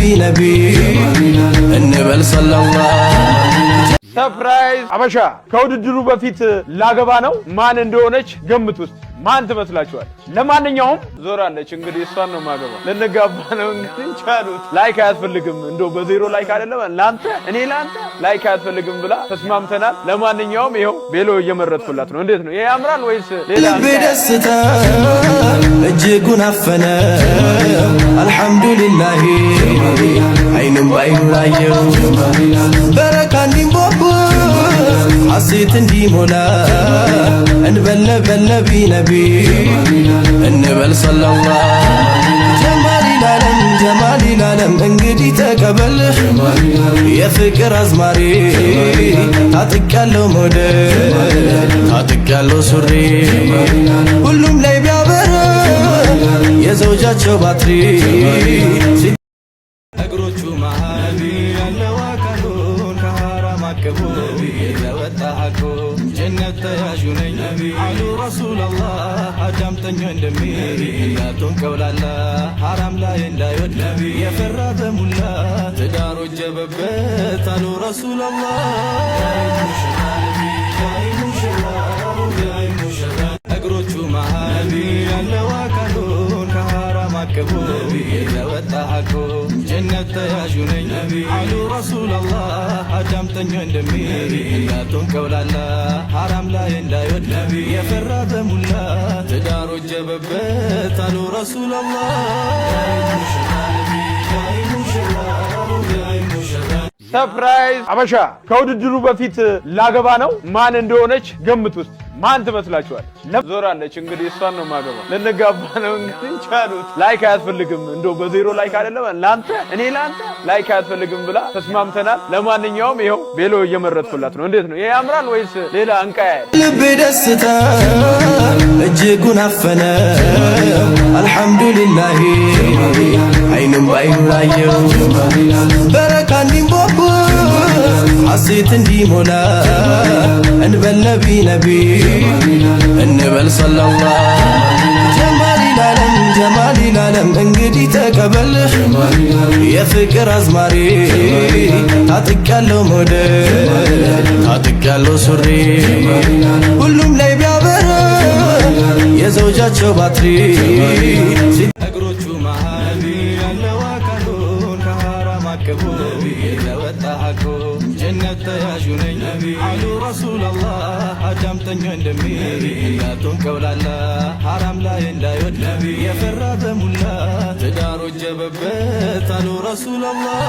نبي እንበል ሰለላሁ ሰርፕራይዝ አበሻ ከውድድሩ በፊት ላገባ ነው ማን እንደሆነች ገምቱ ውስጥ ማን ትመስላችኋል? ለማንኛውም ዞራለች እንግዲህ እሷን ነው ማገባ ለነጋባ ነው እንግዲህ ቻሉት ላይክ አያስፈልግም እንደው በዜሮ ላይክ አይደለም ላንተ እኔ ላንተ ላይክ አያስፈልግም ብላ ተስማምተናል። ለማንኛውም ይሄው ቤሎ እየመረጥኩላት ነው። እንዴት ነው ይሄ ያምራል ወይስ ሌላ? በደስታ እጅጉን አፈነ አልহামዱሊላህ አይኑም ባይኑ ላየው በረካ እንዲንቦቦ ሐሴት እንዲሞላ እንበል ነቢ ነቢ እንበል ሰለላሁ ጀማሊ ላለም እንግዲህ ተቀበል የፍቅር አዝማሪ ታጥቃለው ሞዴል ታጥቃለው ሱሪ ሁሉም ላይ ቢያበራ የዘውጃቸው ባትሪ እግሮቹ መሃል ያለው አካሉን ከሐራም አቅቦ የወጣ ሐቁ ጀነት ተያዡ ነኝ አሉ ረሱላላህ አዳምጠኝ እንደሚ እንዳቱን ቀውላላ ሐራም ላይ እንዳይወድ የፈራ በሙላ ትዳሩ ጀበበት አሉ ረሱላላህ እግሮቹ መሃል ያለው አካሉን ከሐራም አቅቦ የወጣ ሐቁ ጀነት ተያዡ ነኝ አሉ ረሱላላህ አዳምጠኝ እንደሚ እንዳቱን ቀውላላ ሐራም ላይ እንዳይወድ የፈራ በሙላ ትዳሩ ጀበበት አሉ ረሱላላህ ሰርፕራይዝ አበሻ ከውድድሩ በፊት ላገባ ነው ማን እንደሆነች ገምቱ ውስጥ ማን ትመስላችኋል? ዞራለች እንግዲህ እሷን ነው ማገባ ለነጋባ ነው እንግዲህ ቻሉት ላይክ አያስፈልግም እንደው በዜሮ ላይክ አይደለም ላንተ እኔ ላንተ ላይክ አያስፈልግም ብላ ተስማምተናል። ለማንኛውም ይሄው ቤሎ እየመረጥኩላት ነው። እንዴት ነው ይሄ ያምራል ወይስ ሌላ እንቃያ? ልቤ ደስታ እጅጉን አፈነ አልহামዱሊላህ አይኑም ባይኑ ላየው በረካ እንዲንቦቦ ሐሴት እንዲሞላ እንበል ነቢ እንበል ሰለላሁ ጀማሊ ላለም እንግዲህ ተቀበል የፍቅር አዝማሪ ታጥቃለው ሞዴል ታጥቃለው ሱሪ ሁሉም ላይ ቢያበራ የዘውጃቸው ባትሪ እግሮቹ መሃል ያለው አካሉን ከሐራም አቅቦ የወጣ ሐቁ ጀነት ተያዡ ነኝ አሉ ረሱላላህ አዳምጠኝ እንደሚ እንዳቱን ቀውላላ ሐራም ላይ እንዳይወድ የፈራ በሙላ ትዳሩ ጀበበት አሉ ረሱላላህ